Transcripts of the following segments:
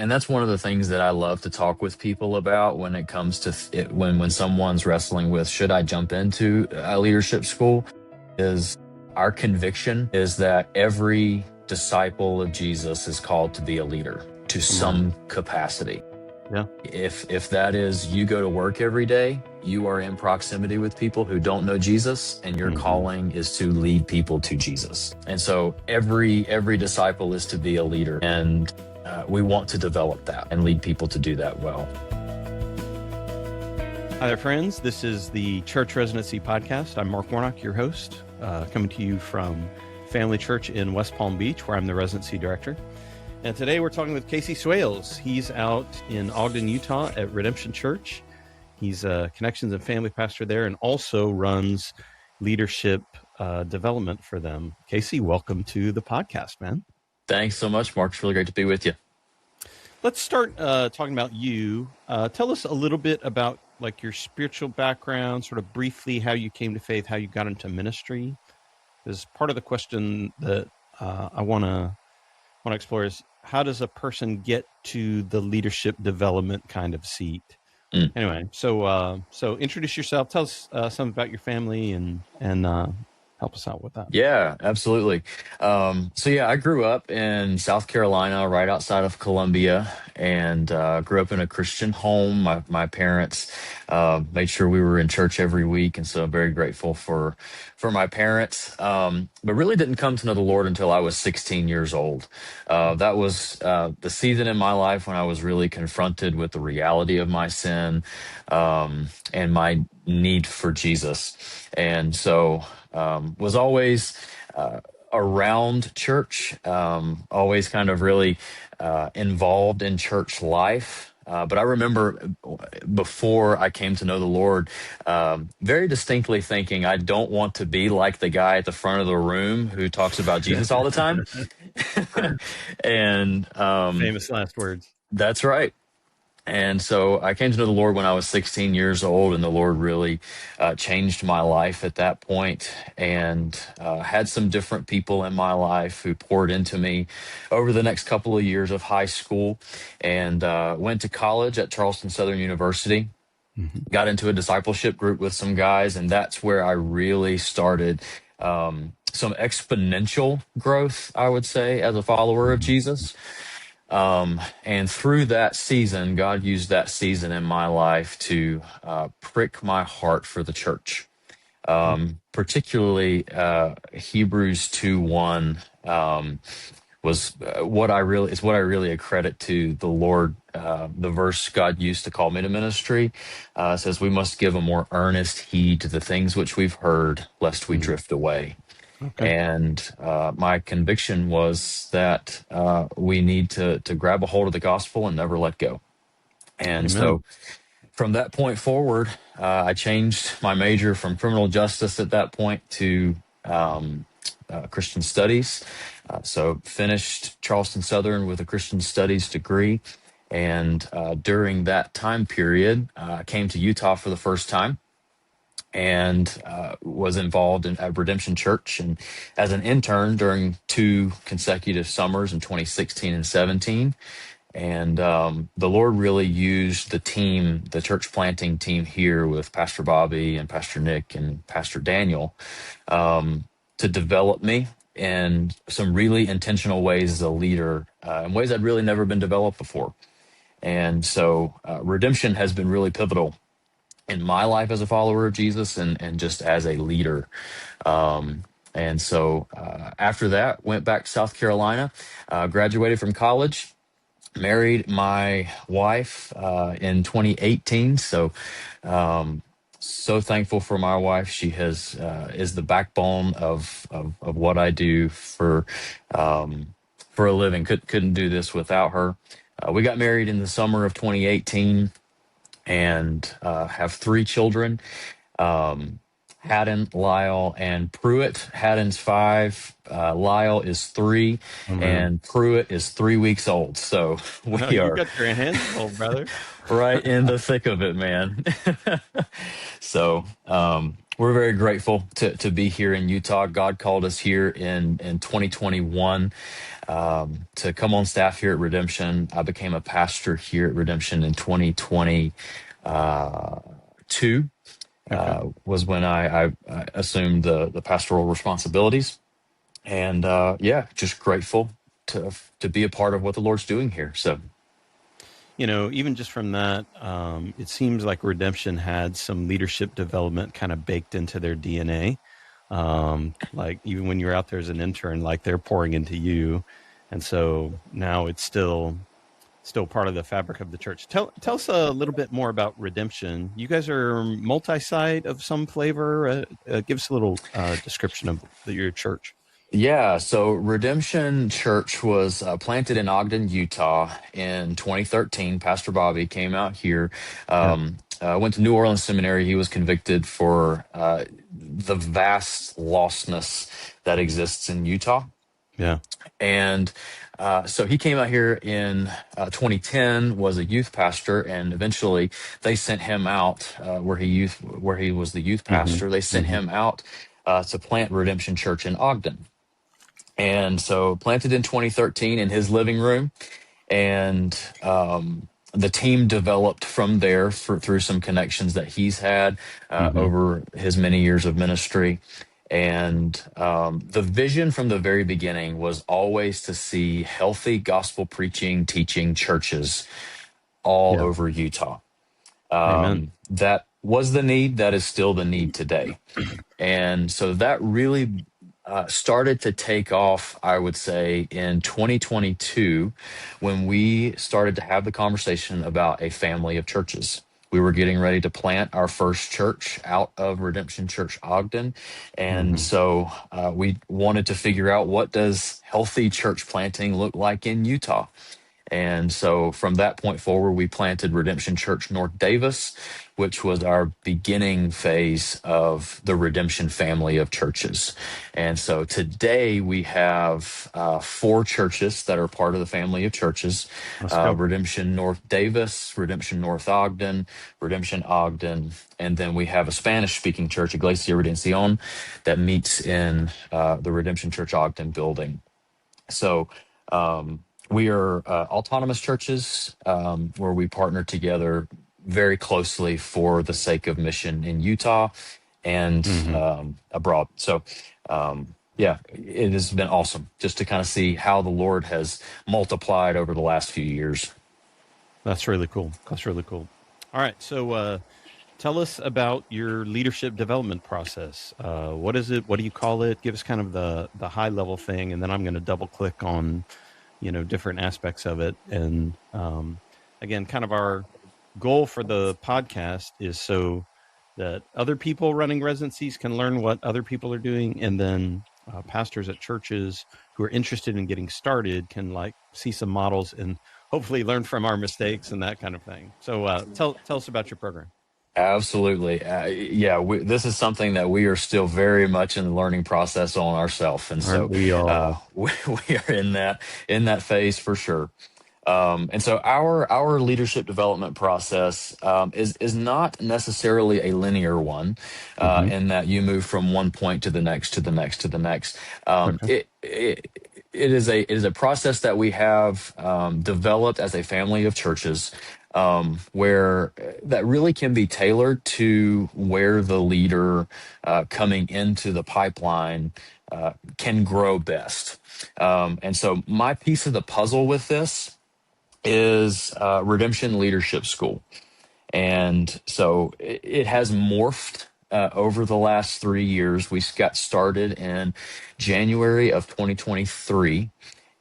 And that's one of the things that I love to talk with people about when it comes to when someone's wrestling with, should I jump into a leadership school, is our conviction is that every disciple of Jesus is called to be a leader to some capacity. Yeah. If that is, you go to work every day, you are in proximity with people who don't know Jesus, and your calling is to lead people to Jesus. And so every disciple is to be a leader, and we want to develop that and lead people to do that well. Hi there, friends. This is the Church Residency podcast. I'm Mark Warnock, your host, coming to you from Family Church in West Palm Beach, where I'm the residency director. And today we're talking with Casey Swails. He's out in Ogden, Utah at Redemption Church. He's a connections and family pastor there and also runs leadership development for them. Casey, welcome to the podcast, man. Thanks so much, Mark. It's really great to be with you. Let's start talking about you. Tell us a little bit about like your spiritual background, sort of briefly how you came to faith, how you got into ministry. Because part of the question that I want to explore is, how does a person get to the leadership development kind of seat? Anyway, so introduce yourself. Tell us something about your family and help us out with that. Yeah, absolutely. I grew up in South Carolina, right outside of Columbia, and grew up in a Christian home. My parents made sure we were in church every week, and so I'm very grateful for my parents. But really didn't come to know the Lord until I was 16 years old. That was the season in my life when I was really confronted with the reality of my sin and my need for Jesus. And so was always around church, always kind of really involved in church life. But I remember before I came to know the Lord, very distinctly thinking, I don't want to be like the guy at the front of the room who talks about Jesus all the time. And famous last words. That's right. And so I came to know the Lord when I was 16 years old, and the Lord really changed my life at that point, and had some different people in my life who poured into me over the next couple of years of high school, and went to college at Charleston Southern University, got into a discipleship group with some guys, and that's where I really started some exponential growth, I would say, as a follower of Jesus. And through that season, God used that season in my life to prick my heart for the church. Particularly Hebrews 2:1 was what I really accredit to the Lord. The verse God used to call me to ministry says, "We must give a more earnest heed to the things which we've heard, lest we drift away." Okay. And my conviction was that we need to grab a hold of the gospel and never let go. And Amen. So from that point forward, I changed my major from criminal justice at that point to Christian studies. So finished Charleston Southern with a Christian studies degree. And during that time period, I came to Utah for the first time, and was involved at Redemption Church and as an intern during 2 consecutive summers in 2016 and 17. And the Lord really used the church planting team here with Pastor Bobby and Pastor Nick and Pastor Daniel to develop me in some really intentional ways as a leader, in ways I'd really never been developed before. And so Redemption has been really pivotal in my life as a follower of Jesus and just as a leader. And so after that, went back to South Carolina, graduated from college, married my wife in 2018. So thankful for my wife. She is the backbone of what I do for a living. Couldn't do this without her. We got married in the summer of 2018. And have 3 children, Haddon, Lyle, and Pruitt. Haddon's 5, Lyle is 3, and Pruitt is 3 weeks old. So you got your hands full, brother. Right in the thick of it, man. So we're very grateful to be here in Utah. God called us here in 2021 to come on staff here at Redemption. I became a pastor here at Redemption in 2022. Okay. Was when I assumed the pastoral responsibilities, and yeah, just grateful to be a part of what the Lord's doing here. So Even just from that, it seems like Redemption had some leadership development kind of baked into their DNA. Like even when you're out there as an intern, like they're pouring into you. And so now it's still part of the fabric of the church. Tell us a little bit more about Redemption. You guys are multi-site of some flavor. Give us a little description of your church. yeah, so Redemption Church was planted in Ogden, Utah in 2013. Pastor Bobby came out here, Yeah. went to New Orleans Seminary. He was convicted for the vast lostness that exists in Utah. Yeah. And so he came out here in 2010, was a youth pastor, and eventually they sent him out where he was the youth Mm-hmm. pastor. They sent Mm-hmm. him out to plant Redemption Church in Ogden. And so planted in 2013 in his living room. And the team developed from there through some connections that he's had Mm-hmm. over his many years of ministry. And the vision from the very beginning was always to see healthy gospel preaching, teaching churches all Yeah. over Utah. Amen. That was the need. That is still the need today. And so that really started to take off, I would say, in 2022 when we started to have the conversation about a family of churches. We were getting ready to plant our first church out of Redemption Church Ogden. And Mm-hmm. so we wanted to figure out, what does healthy church planting look like in Utah? And so from that point forward, we planted Redemption Church North Davis, which was our beginning phase of the Redemption family of churches. And so today we have 4 churches that are part of the family of churches: Let's go. Redemption North Davis, Redemption North Ogden, Redemption Ogden, and then we have a Spanish-speaking church, Iglesia Redención, that meets in the Redemption Church Ogden building. So we are autonomous churches where we partner together very closely for the sake of mission in Utah and Mm-hmm. abroad. So, yeah, it has been awesome just to kind of see how the Lord has multiplied over the last few years. That's really cool. That's really cool. All right. So tell us about your leadership development process. What is it? What do you call it? Give us kind of the high level thing, and then I'm going to double click on different aspects of it. And again, kind of our goal for the podcast is so that other people running residencies can learn what other people are doing, and then pastors at churches who are interested in getting started can see some models and hopefully learn from our mistakes and that kind of thing. So tell us about your program. Absolutely. Yeah, this is something that we are still very much in the learning process on ourselves. And Aren't so we all? we are in that phase for sure. And so our leadership development process is not necessarily a linear one, Mm-hmm. in that you move from one point to the next, to the next, to the next. Okay. It is a process that we have developed as a family of churches, where that really can be tailored to where the leader coming into the pipeline can grow best. And so my piece of the puzzle with this is Redemption Leadership School. And so it has morphed over the last 3 years. We got started in January of 2023.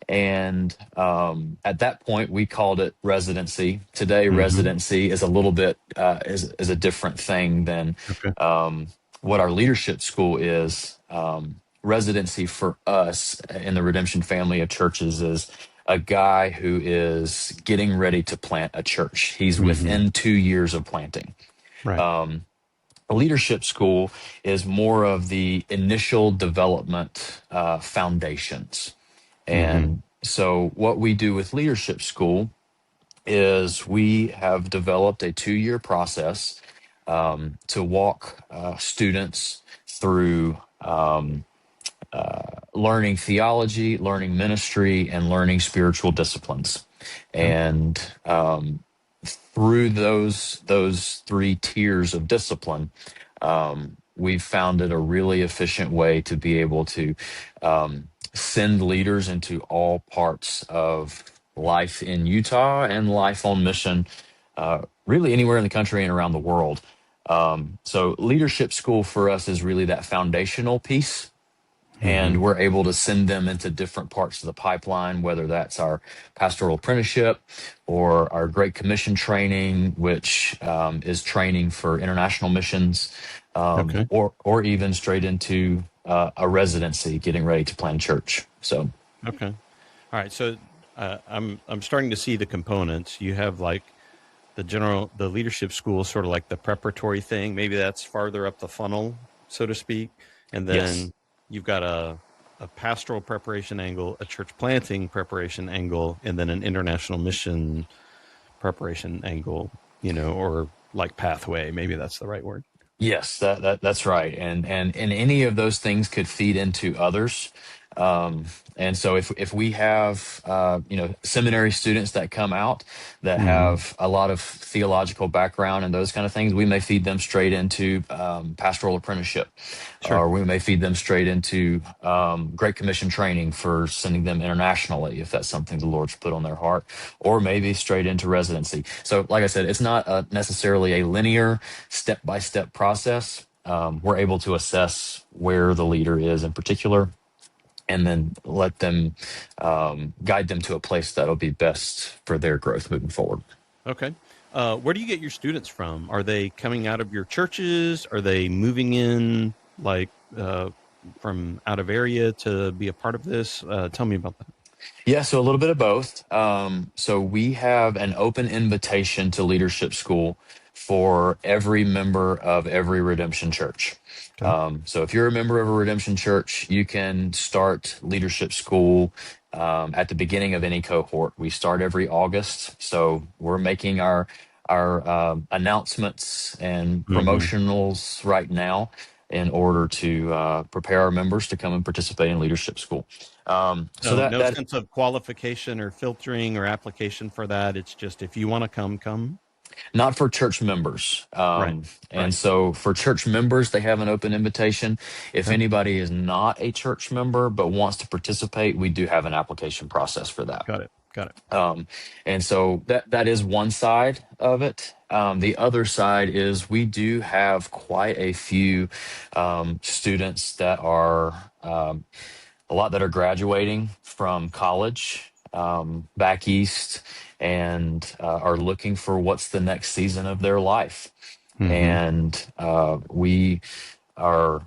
And at that point, we called it Residency. Today, Mm-hmm. Residency is a little bit is a different thing than Okay. what our leadership school is. Residency for us in the Redemption family of churches is a guy who is getting ready to plant a church. He's Mm-hmm. within 2 years of planting. Right. A leadership school is more of the initial development foundations. Mm-hmm. And so what we do with leadership school is we have developed a 2-year process to walk students through learning theology, learning ministry, and learning spiritual disciplines. Okay. And through those three tiers of discipline, we've found it a really efficient way to be able to send leaders into all parts of life in Utah and life on mission, really anywhere in the country and around the world. So leadership school for us is really that foundational piece, Mm-hmm. and we're able to send them into different parts of the pipeline, whether that's our pastoral apprenticeship or our Great Commission training, which is training for international missions, Okay. or even straight into a residency, getting ready to plant a church. So, Okay. All right. So I'm starting to see the components. You have like the leadership school, sort of like the preparatory thing. Maybe that's farther up the funnel, so to speak. And yes. then you've got a pastoral preparation angle, a church planting preparation angle, and then an international mission preparation angle, or like pathway. Maybe that's the right word. Yes, that's right, and any of those things could feed into others. Um, and so if we have seminary students that come out that Mm-hmm. have a lot of theological background and those kind of things, we may feed them straight into pastoral apprenticeship, Sure. or we may feed them straight into Great Commission training for sending them internationally if that's something the Lord's put on their heart, or maybe straight into residency. So, like I said, it's not necessarily a linear step by step process. We're able to assess where the leader is in particular, and then let them guide them to a place that'll be best for their growth moving forward. Okay. Where do you get your students from? Are they coming out of your churches? Are they moving in like from out of area to be a part of this? Tell me about that. Yeah, so a little bit of both. So we have an open invitation to leadership school for every member of every Redemption Church. Okay. So if you're a member of a Redemption Church, you can start leadership school at the beginning of any cohort. We start every August, so we're making our announcements and Mm-hmm. promotionals right now in order to prepare our members to come and participate in leadership school. So So no that sense of qualification or filtering or application for that. It's just if you want to come, come. not for church members. Right. And Right. so for church members, they have an open invitation. If Okay. anybody is not a church member but wants to participate, we do have an application process for that. Got it. Got it. And so that is one side of it. The other side is we do have quite a few students that are a lot that are graduating from college back east and are looking for what's the next season of their life. Mm-hmm. And we are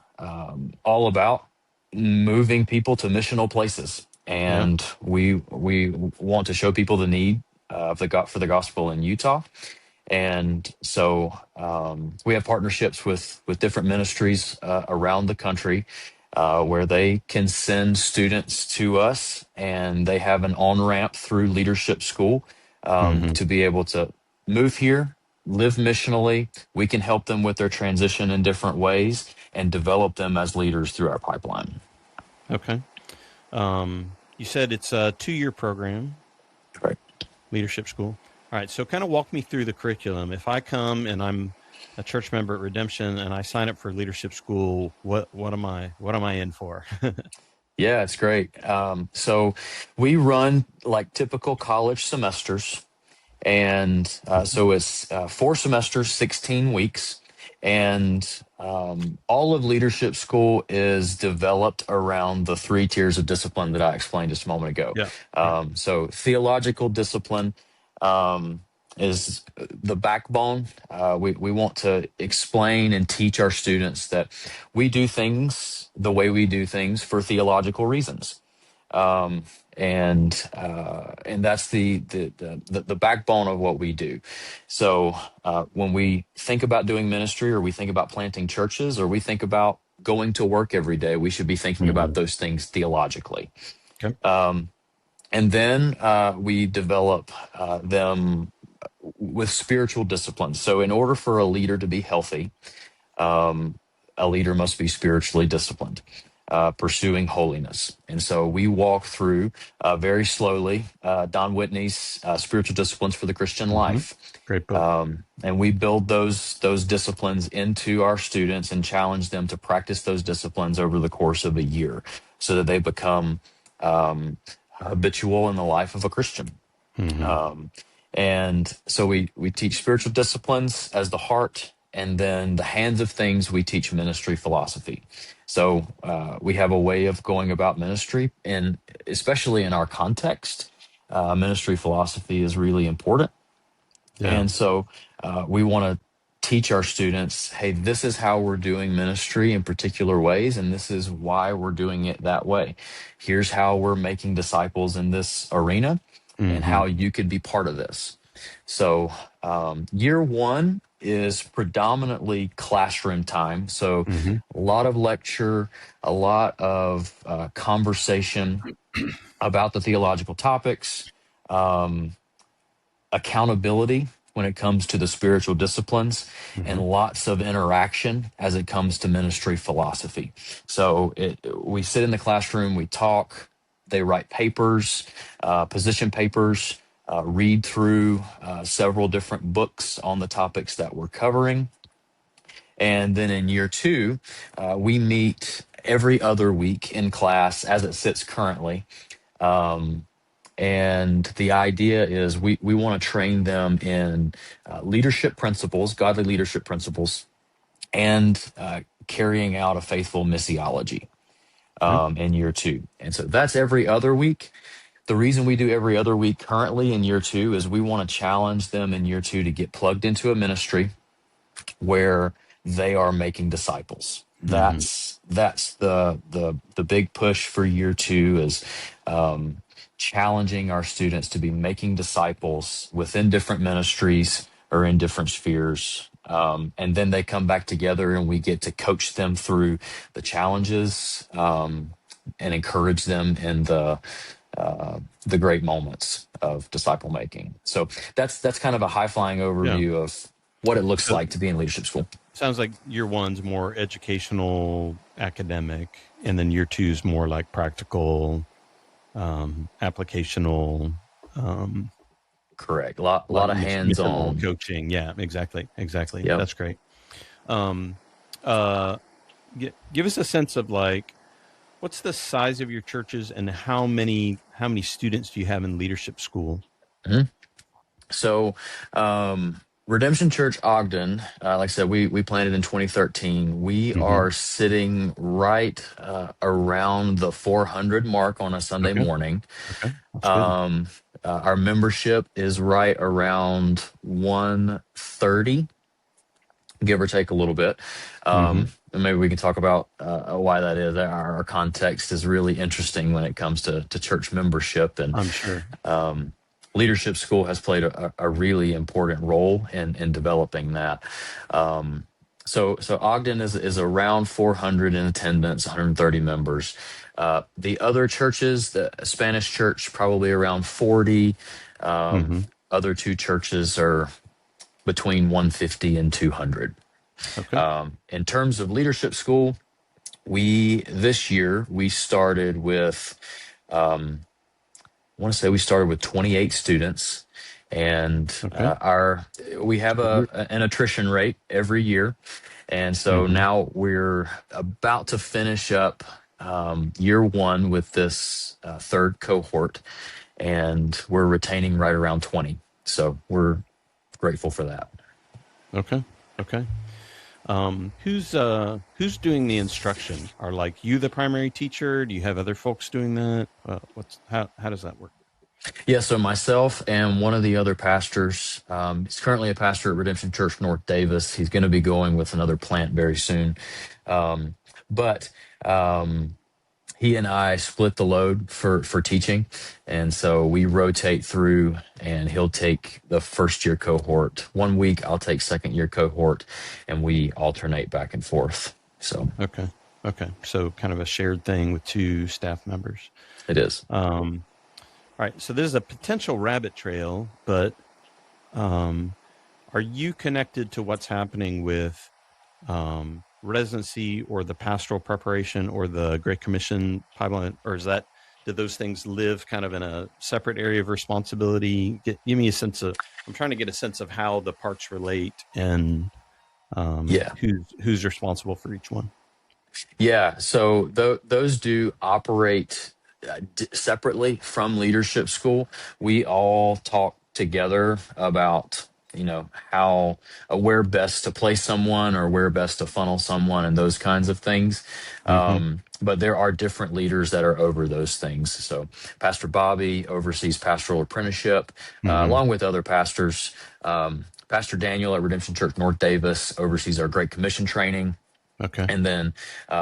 all about moving people to missional places. Yeah. And we want to show people the need of for the gospel in Utah. And so we have partnerships with different ministries around the country where they can send students to us, and they have an on ramp through leadership school Mm-hmm. to be able to move here, live missionally. We can help them with their transition in different ways and develop them as leaders through our pipeline. Okay. You said it's a 2-year program, Right. leadership school. All right. So kind of walk me through the curriculum. If I come and I'm a church member at Redemption and I sign up for leadership school, what am I in for? Yeah, it's great. So we run like typical college semesters. And so it's 4 semesters, 16 weeks. And all of leadership school is developed around the three tiers of discipline that I explained just a moment ago. Yeah. Yeah. So theological discipline is the backbone. We want to explain and teach our students that we do things the way we do things for theological reasons. Um, and that's the backbone of what we do. So when we think about doing ministry, or we think about planting churches, or we think about going to work every day, we should be thinking about Mm-hmm. those things theologically. Okay. And then we develop them with spiritual disciplines. So in order for a leader to be healthy, a leader must be spiritually disciplined, pursuing holiness. And so we walk through very slowly Don Whitney's Spiritual Disciplines for the Christian Mm-hmm. Life. Great book. And we build those disciplines into our students and challenge them to practice those disciplines over the course of a year so that they become habitual in the life of a Christian. Mm-hmm. And so we teach spiritual disciplines as the heart, and then the hands of things we teach ministry philosophy. So we have a way of going about ministry, and especially in our context, ministry philosophy is really important. Yeah. And so we want to teach our students, hey, this is how we're doing ministry in particular ways, and this is why we're doing it that way. Here's how we're making disciples in this arena, and Mm-hmm. how you could be part of this. So year one is predominantly classroom time. So Mm-hmm. a lot of lecture, a lot of conversation about the theological topics, accountability when it comes to the spiritual disciplines, and Mm-hmm. lots of interaction as it comes to ministry philosophy. So we sit in the classroom, we talk, they write papers, position papers, read through several different books on the topics that we're covering. And then in year two, we meet every other week in class as it sits currently. And the idea is we want to train them in leadership principles, godly leadership principles, and carrying out a faithful missiology Okay. in year two. And so that's every other week. The reason we do every other week currently in year two is we want to challenge them in year two to get plugged into a ministry where they are making disciples. Mm-hmm. That's the big push for year two is challenging our students to be making disciples within different ministries or in different spheres. And then they come back together and we get to coach them through the challenges and encourage them in the great moments of disciple making. So that's kind of a high flying Yeah. overview of what it looks So like to be in leadership school. sounds like year one's more educational, academic, and then year two's more like practical, applicational, Correct. Lot like of hands missional on. coaching. Yeah, exactly. Yep. That's great. Um, uh, give us a sense of like, what's the size of your churches and how many students do you have in leadership school? Mhm. So, Redemption Church Ogden, like I said, we planted in 2013. We Mm-hmm. are sitting right around the 400 mark on a Sunday Okay. morning. Okay. That's good. Our membership is right around 130, give or take a little bit. Mm-hmm. And maybe we can talk about why that is. Our context is really interesting when it comes to church membership, and I'm sure. leadership school has played a really important role in developing that. So Ogden is around 400 in attendance, 130 members. The other churches, the Spanish church, probably around 40. Mm-hmm. Other two churches are between 150 and 200. Okay. In terms of leadership school, this year we started with I want to say we started with 28 students, and Okay. we have So an attrition rate every year, and so mm-hmm. now we're about to finish up year one with this third cohort, and we're retaining right around 20. So we're grateful for that. Okay. Okay. Who's doing the instruction? Are like you the primary teacher? Do you have other folks doing that? How does that work? Yeah, so myself and one of the other pastors, he's currently a pastor at Redemption Church North Davis. He's going to be going with another plant very soon. But he and I split the load for teaching. And so we rotate through, and he'll take the first year cohort 1 week. I'll take second year cohort, and we alternate back and forth. So Okay. Okay. So kind of a shared thing with two staff members. it is. All right. So there's a potential rabbit trail, but are you connected to what's happening with residency or the pastoral preparation or the Great Commission pipeline, or do those things live kind of in a separate area of responsibility? Give me a sense of, I'm trying to get a sense of how the parts relate and Yeah. who's responsible for each one. Yeah, so those do operate separately from leadership school. We all talk together about, how where best to place someone or where best to funnel someone and those kinds of things. Mm-hmm. But there are different leaders that are over those things. So Pastor Bobby oversees pastoral apprenticeship, Mm-hmm. along with other pastors. Pastor Daniel at Redemption Church North Davis oversees our Great Commission training. Okay. And then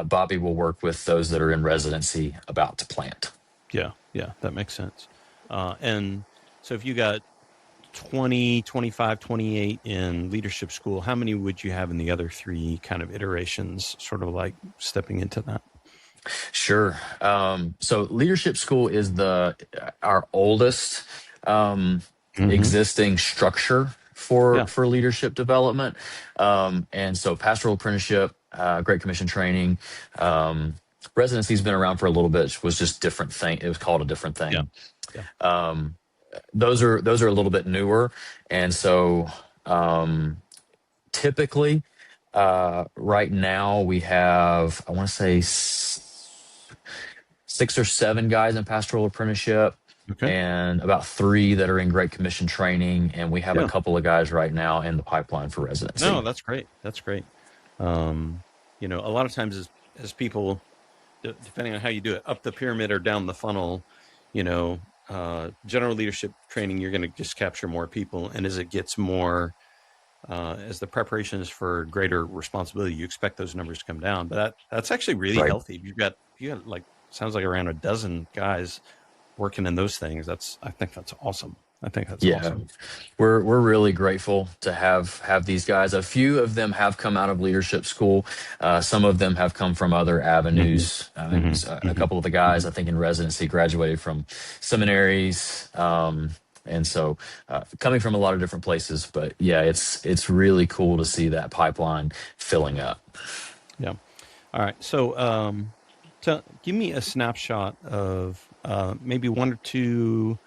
Bobby will work with those that are in residency about to plant. Yeah, that makes sense. And so if you got 20, 25, 28 in leadership school, how many would you have in the other three kind of iterations, sort of like stepping into that? Sure. So leadership school is our oldest existing structure Yeah. for leadership development. And so pastoral apprenticeship, Great Commission training, residency's been around for a little bit. It was just different thing. It was called a different Yeah. thing. Yeah. Those are a little bit newer, and so typically right now we have, I want to say, 6 or 7 guys in pastoral apprenticeship Okay. and about 3 that are in Great Commission training, and we have a Yeah. couple of guys right now in the pipeline for No, residency. that's great. That's great. A lot of times as people, depending on how you do it, up the pyramid or down the funnel, general leadership training, you're going to just capture more people. And as it gets more, as the preparation is for greater responsibility, you expect those numbers to come down. But that's actually really Right. healthy. You got like, sounds like around a dozen guys working in those things. I think that's awesome. Yeah, Awesome. we're really grateful to have these guys. A few of them have come out of leadership school. Some of them have come from other Mm-hmm. avenues. Mm-hmm. A couple of the Mm-hmm. guys, I think, in residency graduated from seminaries, and so coming from a lot of different places. But yeah, it's really cool to see that pipeline filling up. Yeah. All right. So, give me a snapshot of maybe one or two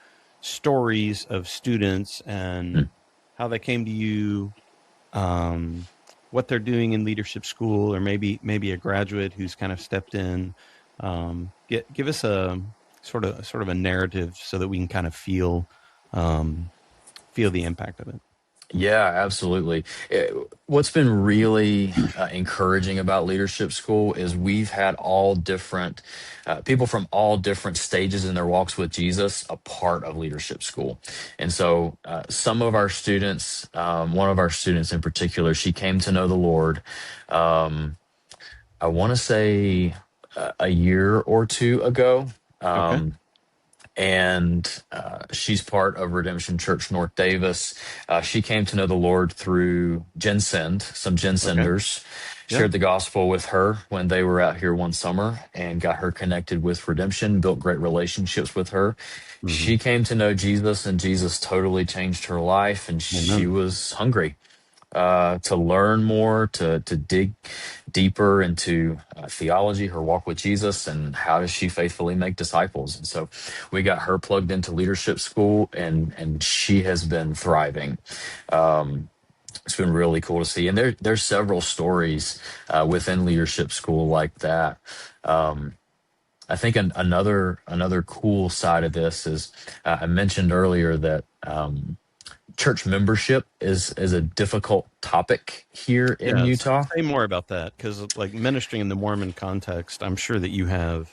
stories of students and how they came to you, what they're doing in leadership school, or maybe a graduate who's kind of stepped in. Give us a sort of a narrative so that we can kind of feel the impact of it. Yeah, absolutely. What's been really encouraging about leadership school is we've had all different people from all different stages in their walks with Jesus a part of leadership school. And so some of our students, one of our students in particular, she came to know the Lord. I want to say a year or two ago. Okay. And she's part of Redemption Church North Davis. She came to know the Lord through some Gen Okay. Senders Yeah. shared the gospel with her when they were out here one summer and got her connected with Redemption, built great relationships with her. Mm-hmm. She came to know Jesus, and Jesus totally changed her life, and she Amen. was hungry to learn more, to dig deeper into theology, her walk with Jesus, and how does she faithfully make disciples. And so we got her plugged into leadership school, and she has been thriving. It's been really cool to see. And there's several stories within leadership school like that. I think another cool side of this is I mentioned earlier that church membership is a difficult topic here in Yeah. Utah. Say more about that, because like ministering in the Mormon context, I'm sure that you have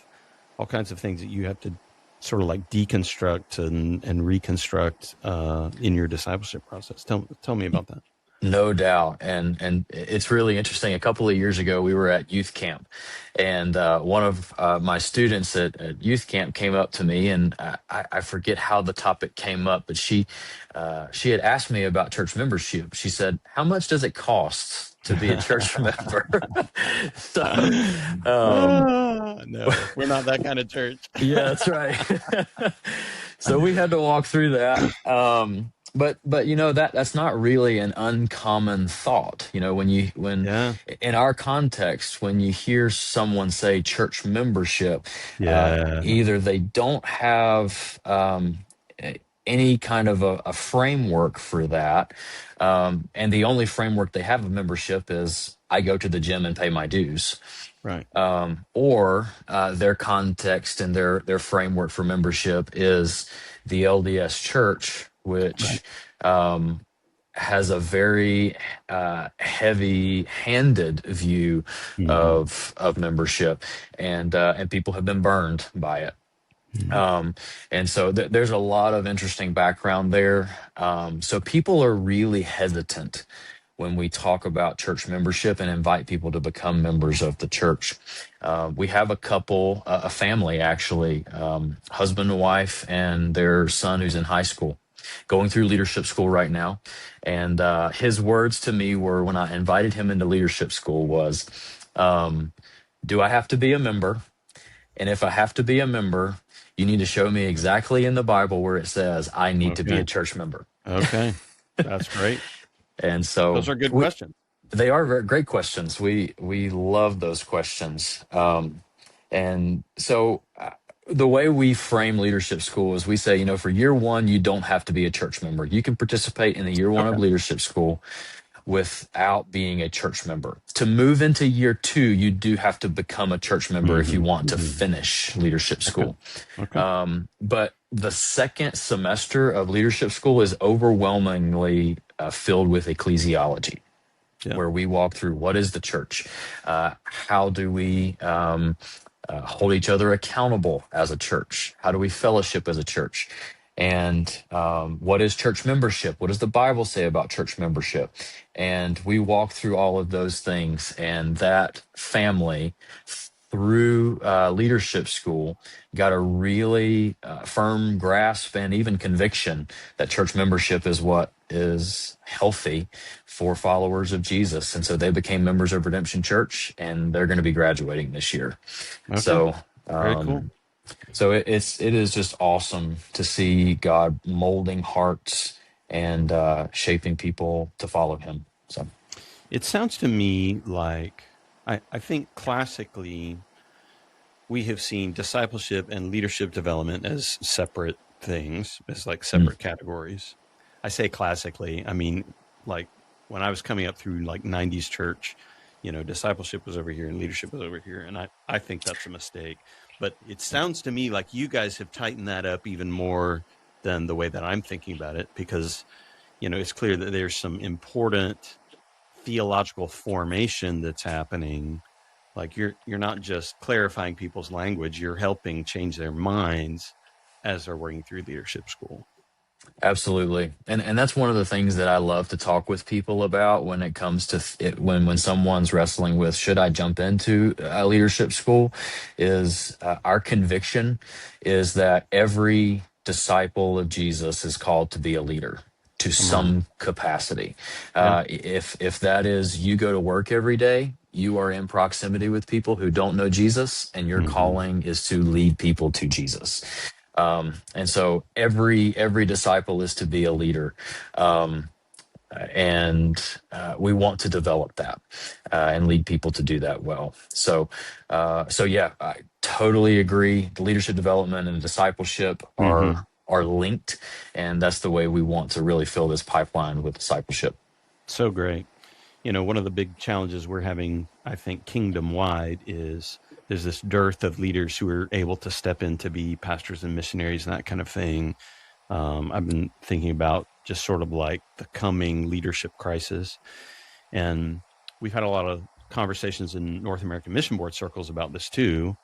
all kinds of things that you have to sort of like deconstruct and reconstruct in your discipleship process. Tell me about that. No doubt, and it's really interesting. A couple of years ago, we were at youth camp, and one of my students at youth camp came up to me, and I forget how the topic came up, but she had asked me about church membership. She said, "How much does it cost to be a church member?" So, No, we're not that kind of church. yeah, that's right. So we had to walk through that. but that's not really an uncommon thought. When Yeah. in our context, when you hear someone say church membership, Yeah. either they don't have any kind of a framework for that, and the only framework they have of membership is I go to the gym and pay my dues, Right. or their context and their framework for membership is the LDS Church, Right. which has a very heavy-handed view Hmm. of membership, and people have been burned by it. Hmm. And so there's a lot of interesting background there. So people are really hesitant when we talk about church membership and invite people to become members of the church. We have a couple, a family actually, husband and wife, and their son who's in high school, going through leadership school right now. And his words to me were when I invited him into leadership school was, do I have to be a member? And if I have to be a member, you need to show me exactly in the Bible where it says I need to be a Okay. church member. Okay. That's great. And Those so are good questions. they are great questions. We love those questions. And so the way we frame leadership school is we say, for year one, you don't have to be a church member. You can participate in the year one of Okay. leadership school without being a church member. To move into year two, you do have to become a church member if you Hmm. want to Hmm. finish leadership Okay. school. Okay. But the second semester of leadership school is overwhelmingly filled with ecclesiology, Yeah. where we walk through what is the church, how do we hold each other accountable as a church, how do we fellowship as a church, and what is church membership, what does the Bible say about church membership, and we walk through all of those things, and that family through leadership school got a really firm grasp and even conviction that church membership is what is healthy for followers of Jesus. And so they became members of Redemption Church, and they're going to be graduating this year. Okay. So, Very cool. it is just awesome to see God molding hearts and shaping people to follow Him. So, It sounds to me like I think classically we have seen discipleship and leadership development as separate things, as like mm, separate categories. I say classically, I mean, like when I was coming up through like 90s church, discipleship was over here and leadership was over here. And I think that's a mistake. But it sounds to me like you guys have tightened that up even more than the way that I'm thinking about it, because, it's clear that there's some important theological formation that's happening. Like you're not just clarifying people's language, you're helping change their minds as they're working through leadership school. absolutely. And that's one of the things that I love to talk with people about when it comes to when someone's wrestling with should I jump into a leadership school, is our conviction is that every disciple of Jesus is called to be a leader to Come on. some capacity. Yeah. If that is you go to work every day, you are in proximity with people who don't know Jesus, and your Mm-hmm. calling is to lead people to Jesus. And so every disciple is to be a leader, and we want to develop that and lead people to do that well. So yeah, I totally agree. The leadership development and discipleship Mm-hmm. are linked, and that's the way we want to really fill this pipeline with discipleship. So great. One of the big challenges we're having, I think, kingdom wide is there's this dearth of leaders who are able to step in to be pastors and missionaries and that kind of thing. I've been thinking about just sort of like the coming leadership crisis. And we've had a lot of conversations in North American Mission Board circles about this too,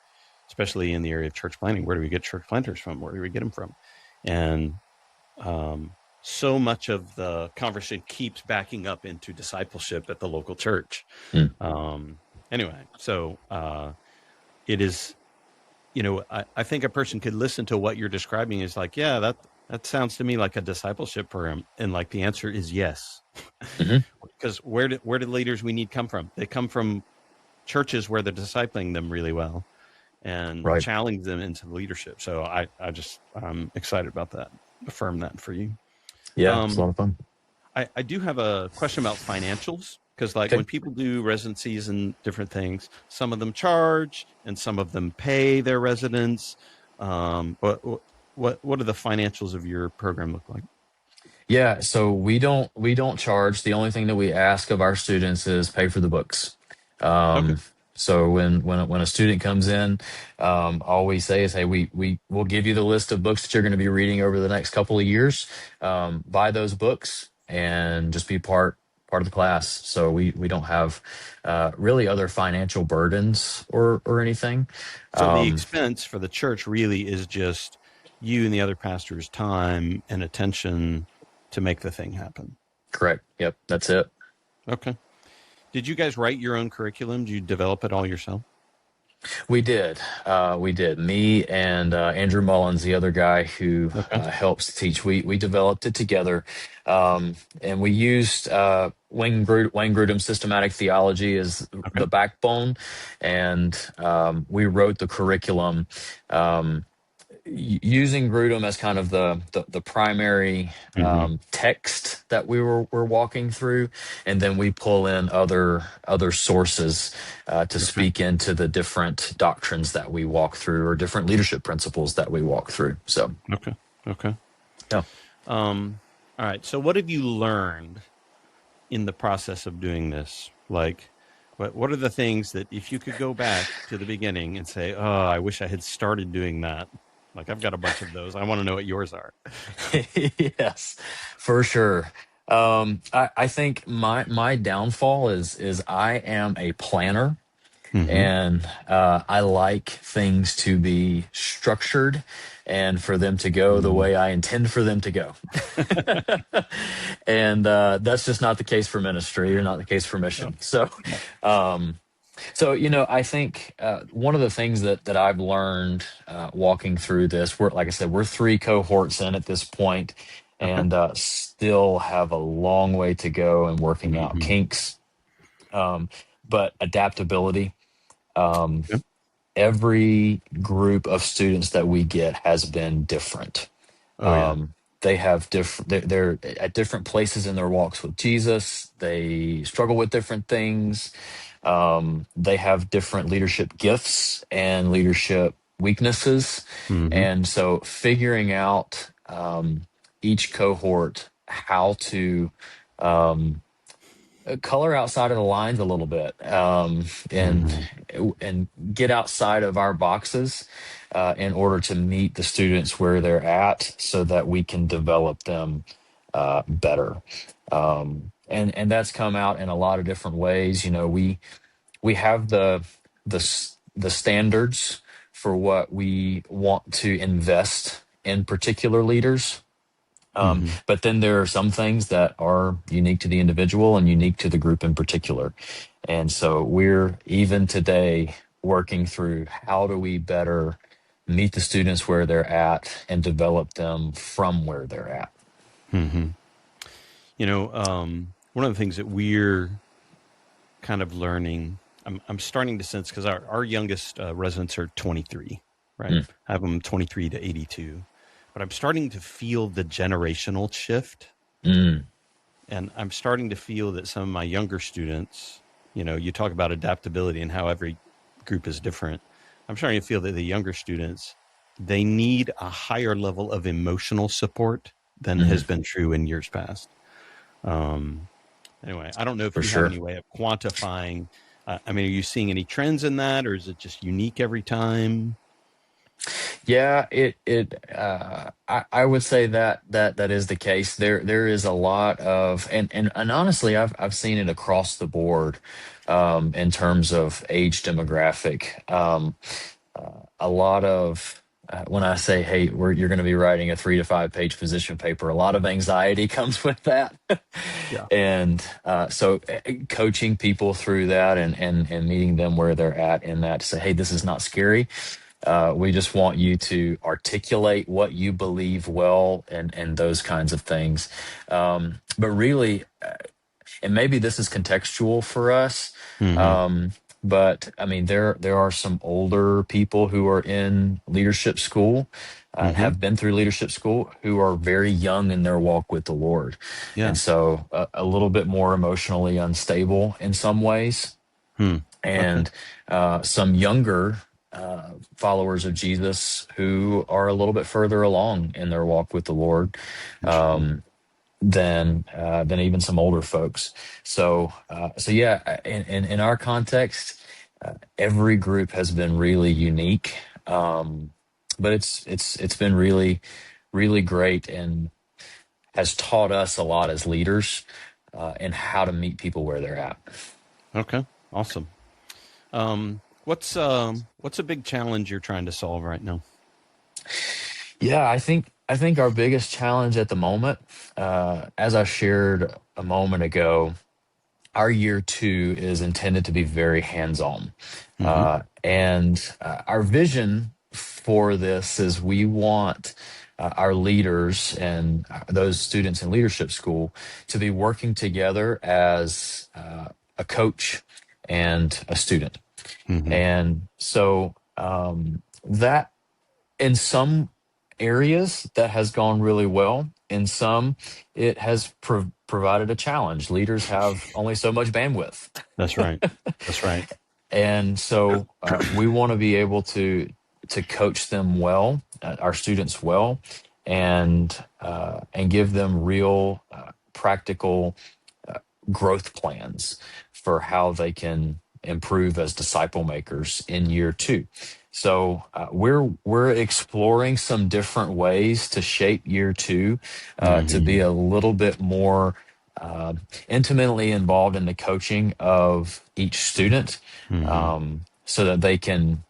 especially in the area of church planting. Where do we get church planters from? Where do we get them from? And so much of the conversation keeps backing up into discipleship at the local church. Mm. Anyway, so it is, I think a person could listen to what you're describing is like, yeah, that sounds to me like a discipleship program. And like the answer is yes. Mhm. Because where do leaders we need come from? They come from churches where they're discipling them really well and Right. challenge them into leadership. So I'm excited about that. Affirm that for you. Yeah, it's a Um, lot of fun. I do have a question about financials because, like, Okay. when people do residencies and different things, some of them charge and some of them pay their residents. But what do the financials of your program look like? Yeah, so we don't charge. The only thing that we ask of our students is pay for the books. Okay, So when a student comes in, all we say is, hey, we will give you the list of books that you're going to be reading over the next couple of years. Buy those books and just be part of the class. So we don't have really other financial burdens or anything. so the Um, expense for the church really is just you and the other pastor's time and attention to make the thing happen. Correct. Yep, that's it. Okay. Did you guys write your own curriculum? Did you develop it all yourself? We did. We did. Me and Andrew Mullins, the other guy who Okay. helps teach, we developed it together, and we used Wayne Grudem's systematic theology as Okay. the backbone, and we wrote the curriculum. Um, Using Grudem as kind of the primary Hmm. text that we're walking through, and then we pull in other sources to Okay. speak into the different doctrines that we walk through or different leadership principles that we walk through. So Okay. Okay. yeah. All right. So, what have you learned in the process of doing this? Like, what are the things that if you could go back to the beginning and say, "Oh, I wish I had started doing that." Like, I've got a bunch of those. I want to know what yours are. Yes, for sure. I think my downfall is I am a planner. Hmm. And I like things to be structured and for them to go the way I intend for them to go. And that's just not the case for ministry or not the case for Yeah. mission. So, Yeah. um, I think one of the things that I've learned walking through this, we're like I said, we're three cohorts in at this point, Okay. and still have a long way to go in working out Hmm. kinks, but adaptability. Um, Yep. every group of students that we get has been different. Oh yeah. They have different, they're at different places in their walks with Jesus. They struggle with different things. They have different leadership gifts and leadership weaknesses. Hmm. And so figuring out each cohort how to color outside of the lines a little bit, Hmm. and get outside of our boxes in order to meet the students where they're at so that we can develop them better. And that's come out in a lot of different ways. We have the standards for what we want to invest in particular leaders, Hmm. but then there are some things that are unique to the individual and unique to the group in particular. And so we're even today working through how do we better meet the students where they're at and develop them from where they're at. Hmm. One of the things that we're kind of learning, I'm starting to sense because our youngest residents are 23, right? Mm, I have them 23 to 82, but I'm starting to feel the generational shift. mm, And I'm starting to feel that some of my younger students, you talk about adaptability and how every group is different. I'm starting to feel that the younger students, they need a higher level of emotional support than has mm, been true in years past. Um, Anyway, I don't know if for you have sure. any way of quantifying. I mean, are you seeing any trends in that, or is it just unique every time? Yeah, I would say that is the case. There is a lot of, and honestly, I've seen it across the board, in terms of age demographic. A lot of when I say, hey, you're going to be writing a 3 to 5 page position paper, a lot of anxiety comes with that. Yeah. And so coaching people through that and meeting them where they're at in that to say, hey, this is not scary. We just want you to articulate what you believe well and those kinds of things. But really, and maybe this is contextual for us. Hmm. Um, but I mean, there are some older people who are in leadership school, Mm-hmm. have been through leadership school who are very young in their walk with the Lord. Yeah. And so a little bit more emotionally unstable in some ways. Hmm. Okay. And some younger followers of Jesus who are a little bit further along in their walk with the Lord. Interesting. Than even some older folks. So yeah, in our context, every group has been really unique, but it's been really great and has taught us a lot as leaders in how to meet people where they're at. Okay. Awesome. What's a big challenge you're trying to solve right now? Yeah, I think our biggest challenge at the moment, as I shared a moment ago, our year two is intended to be very hands-on. Mm-hmm. And our vision for this is we want our leaders and those students in leadership school to be working together as a coach and a student. Mm-hmm. And so that in some areas that has gone really well. In some, it has provided a challenge. Leaders have only so much bandwidth, That's right. That's right. and so we want to be able to coach them well, our students well, and give them real practical growth plans for how they can improve as disciple makers in year two. So we're exploring some different ways to shape year two to be Mm-hmm. a little bit more uh, intimately involved in the coaching of each student, Mm-hmm. so that they can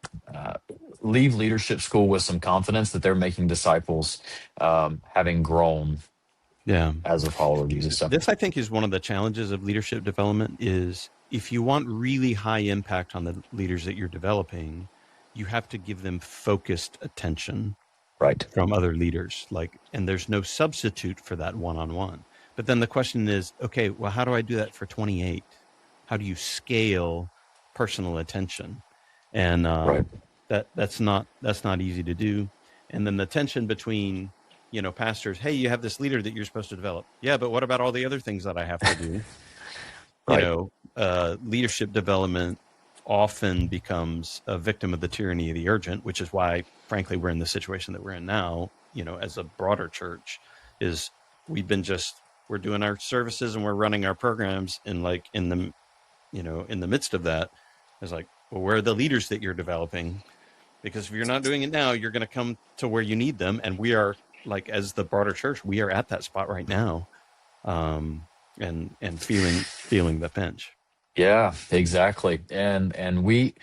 leave leadership school with some confidence that they're making disciples, having grown Yeah. as a follower of Jesus. So This, I think, is one of the challenges of leadership development is if you want really high impact on the leaders that you're developing, you have to give them focused attention right, from other leaders. And there's no substitute for that one-on-one. But then the question is, okay, well, how do I do that for 28? How do you scale personal attention? And right. that's not easy to do. And then the tension between, pastors, hey, you have this leader that you're supposed to develop. Yeah, but what about all the other things that I have to do? Right. Leadership development often becomes a victim of the tyranny of the urgent, which is why, frankly, we're in the situation that we're in now, as a broader church, is we're doing our services and we're running our programs in the midst of that. It's like, well, where are the leaders that you're developing? Because if you're not doing it now, you're going to come to where you need them. And we are, as the broader church, we are at that spot right now. And feeling the pinch. Yeah, exactly. And we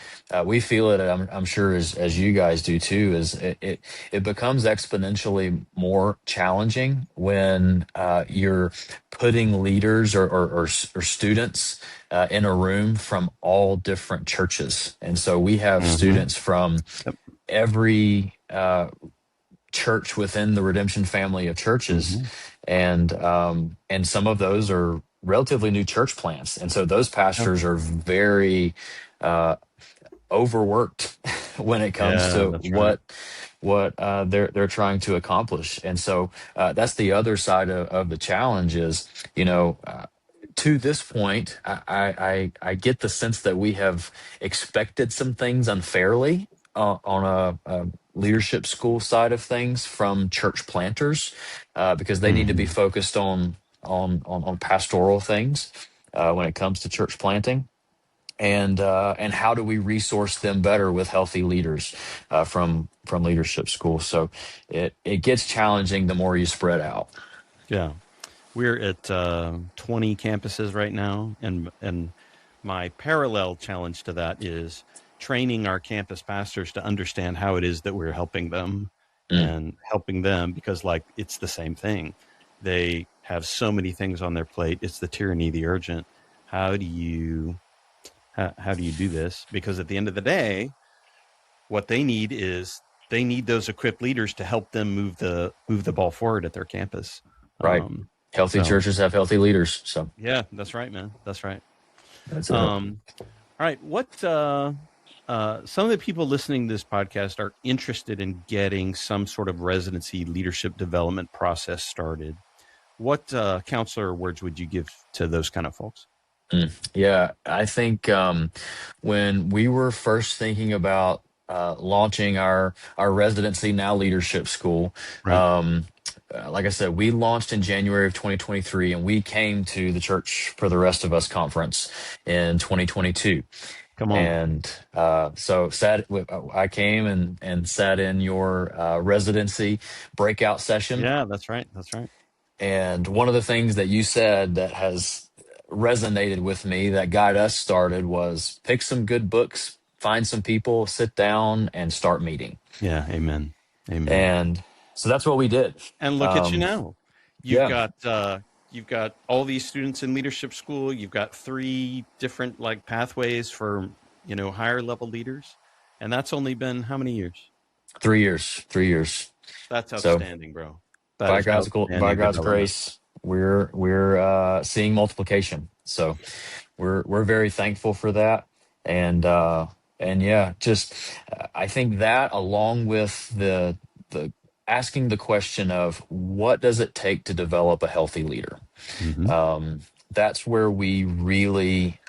feel it. I'm sure as you guys do too. Is it becomes exponentially more challenging when you're putting leaders or students in a room from all different churches, and so we have Mm-hmm. students from Yep. every church within the Redemption family of churches, Mm-hmm. and some of those are relatively new church plants, and so those Yep. pastors are very overworked when it comes Yeah, to that's right. what they're trying to accomplish, and so that's the other side of the challenge is to this point, I get the sense that we have expected some things unfairly on a leadership school side of things from church planters because they need to be Mm-hmm. focused on pastoral things when it comes to church planting. And how do we resource them better with healthy leaders from leadership school? So it gets challenging the more you spread out. Yeah. We're at 20 campuses right now, and my parallel challenge to that is training our campus pastors to understand how it is that we're helping them Mm, and helping them because it's the same thing. They have so many things on their plate. It's the tyranny of the urgent. How do you do this? Because at the end of the day, what they need is they need those equipped leaders to help them move the ball forward at their campus. right. Um, Healthy so churches have healthy leaders. So yeah, that's right, man. That's right. that's it. All right. some of the people listening to this podcast are interested in getting some sort of residency leadership development process started. What counselor words would you give to those kind of folks? Yeah, I think when we were first thinking about launching our residency now leadership school, Right. um, like I said, we launched in January of 2023, and we came to the Church for the Rest of Us conference in 2022. Come on. And so I came and sat in your residency breakout session. Yeah, that's right. That's right. And one of the things that you said that has resonated with me that got us started was pick some good books, find some people, sit down, and start meeting. Yeah. Amen. Amen. And so that's what we did. And look at you Um, now. You've yeah, got you've got all these students in leadership school. You've got 3 different like pathways for higher level leaders, and that's only been how many years? 3 years, 3 years. That's So outstanding, bro. That is by outstanding God's development. grace, we're seeing multiplication. So we're very thankful for that. And yeah, just I think that along with the asking the question of what does it take to develop a healthy leader, Mm-hmm. that's where we really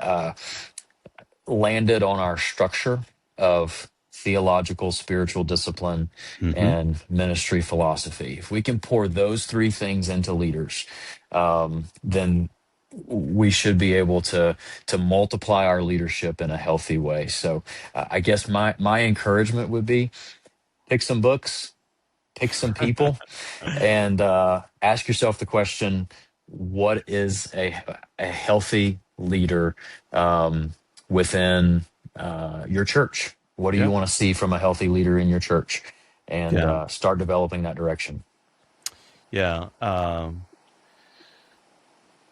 landed on our structure of theological, spiritual discipline, Mm-hmm. and ministry philosophy. If we can pour those 3 things into leaders, then we should be able to multiply our leadership in a healthy way. So, I guess my encouragement would be pick some books, pick some people, and ask yourself the question: what is a healthy leader within your church? What do you Yeah. want to see from a healthy leader in your church? And Yeah. start developing that direction. Yeah.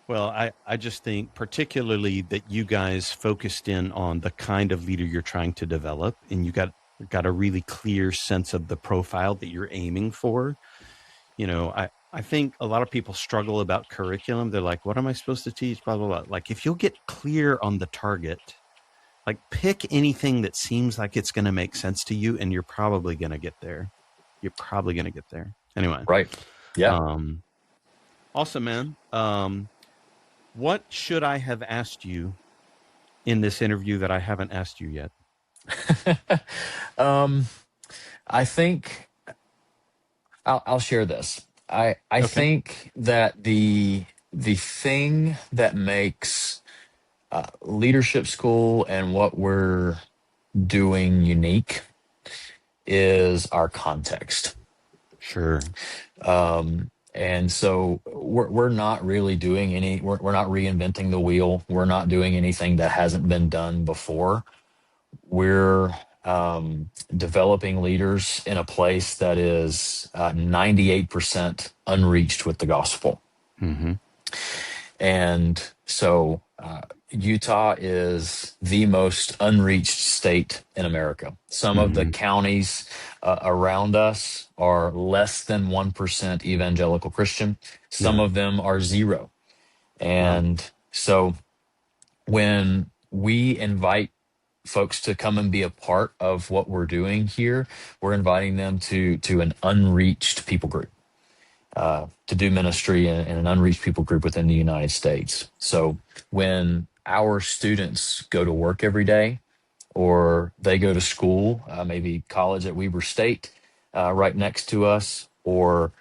Well, I just think particularly that you guys focused in on the kind of leader you're trying to develop, and you got a really clear sense of the profile that you're aiming for. I think a lot of people struggle about curriculum. They're like, what am I supposed to teach? Blah, blah, blah. Like, if you'll get clear on the target, like pick anything that seems like it's going to make sense to you, and you're probably going to get there. You're probably going to get there. Anyway. Right. Yeah. Awesome, man. What should I have asked you in this interview that I haven't asked you yet? I think I'll share this. I Okay. think that the thing that makes leadership school and what we're doing unique is our context. Sure. And so we're not really doing we're not reinventing the wheel. We're not doing anything that hasn't been done before. We're developing leaders in a place that is 98% unreached with the gospel. Mm-hmm. And so Utah is the most unreached state in America. Some of the Mm-hmm. counties around us are less than 1% evangelical Christian. Some Yeah. of them are zero. Wow. And so when we invite folks to come and be a part of what we're doing here, we're inviting them to an unreached people group, to do ministry in an unreached people group within the United States. So when our students go to work every day, or they go to school, maybe college at Weber State, right next to us, or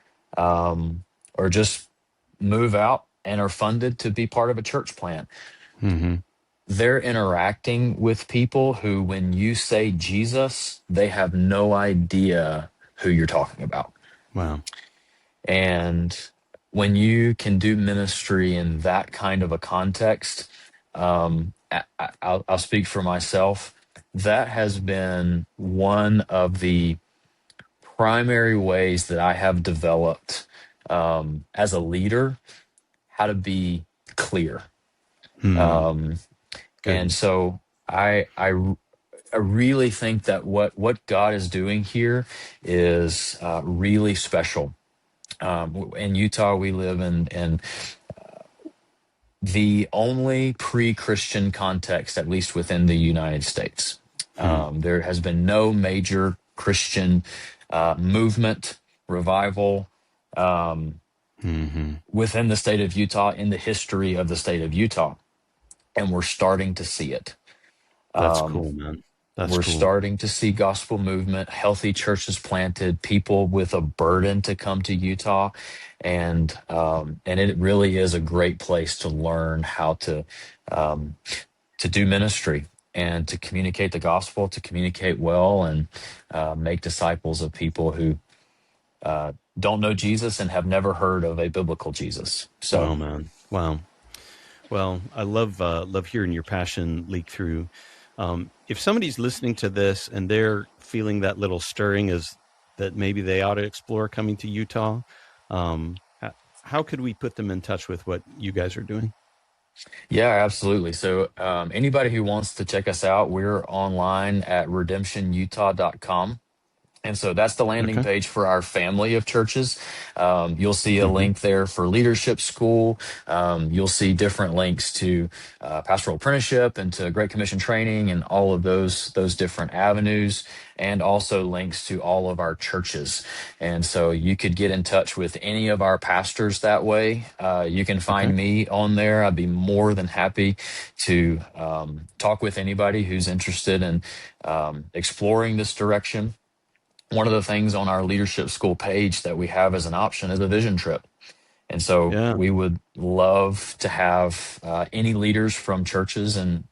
just move out and are funded to be part of a church plant, Mm-hmm. they're interacting with people who, when you say Jesus, they have no idea who you're talking about. Wow. And when you can do ministry in that kind of a context, I'll speak for myself. That has been one of the primary ways that I have developed as a leader how to be clear. Hmm. And Good. so I really think that what God is doing here is really special. In Utah, we live in the only pre-Christian context, at least within the United States. There has been no major Christian movement, revival within the state of Utah in the history of the state of Utah. And we're starting to see it. That's cool, man. That's We're cool. starting to see gospel movement, healthy churches planted, people with a burden to come to Utah, and it really is a great place to learn how to do ministry and to communicate the gospel, to communicate well, and make disciples of people who don't know Jesus and have never heard of a biblical Jesus. So, Wow, man. Wow. Well, I love hearing your passion leak through. If somebody's listening to this and they're feeling that little stirring is that maybe they ought to explore coming to Utah, how could we put them in touch with what you guys are doing? yeah, absolutely. So anybody who wants to check us out, we're online at redemptionutah.com. And so that's the landing Okay. page for our family of churches. You'll see a Mm-hmm. link there for leadership school. You'll see different links to pastoral apprenticeship and to Great Commission training and all of those different avenues, and also links to all of our churches. And so you could get in touch with any of our pastors that way. You can find Okay. me on there. I'd be more than happy to talk with anybody who's interested in exploring this direction. One of the things on our leadership school page that we have as an option is a vision trip. And so Yeah. we would love to have any leaders from churches in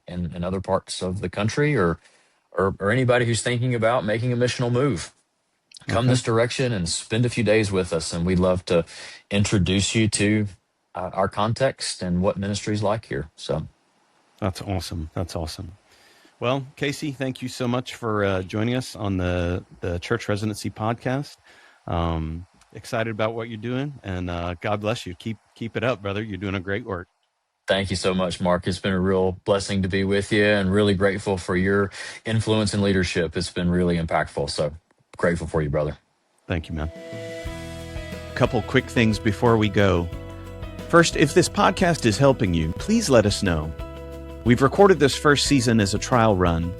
other parts of the country, or anybody who's thinking about making a missional move, come Okay. this direction and spend a few days with us. And we'd love to introduce you to our context and what ministry is like here. So That's awesome. That's awesome. Well, Casey, thank you so much for joining us on the Church Residency podcast. Excited about what you're doing, and God bless you. Keep it up, brother. You're doing a great work. thank you so much, Mark. It's been a real blessing to be with you, and really grateful for your influence and leadership. It's been really impactful. So grateful for you, brother. Thank you, man. A couple quick things before we go. First, if this podcast is helping you, please let us know. We've recorded this first season as a trial run,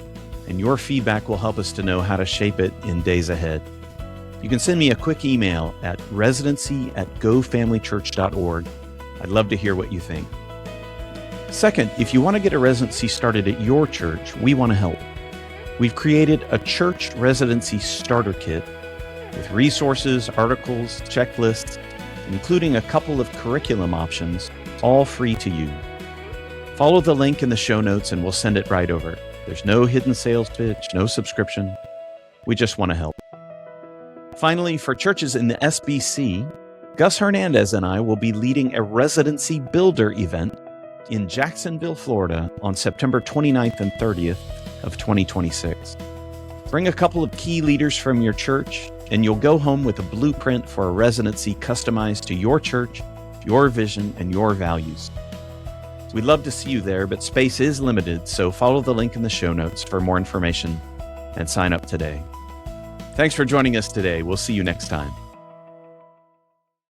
and your feedback will help us to know how to shape it in days ahead. You can send me a quick email at residency@gofamilychurch.org. I'd love to hear what you think. Second, if you want to get a residency started at your church, we want to help. We've created a church residency starter kit with resources, articles, checklists, including a couple of curriculum options, all free to you. Follow the link in the show notes and we'll send it right over. There's no hidden sales pitch, no subscription. We just want to help. Finally, for churches in the SBC, Gus Hernandez and I will be leading a residency builder event in Jacksonville, Florida on September 29th and 30th of 2026. Bring a couple of key leaders from your church and you'll go home with a blueprint for a residency customized to your church, your vision, and your values. We'd love to see you there, but space is limited, so follow the link in the show notes for more information and sign up today. Thanks for joining us today. We'll see you next time.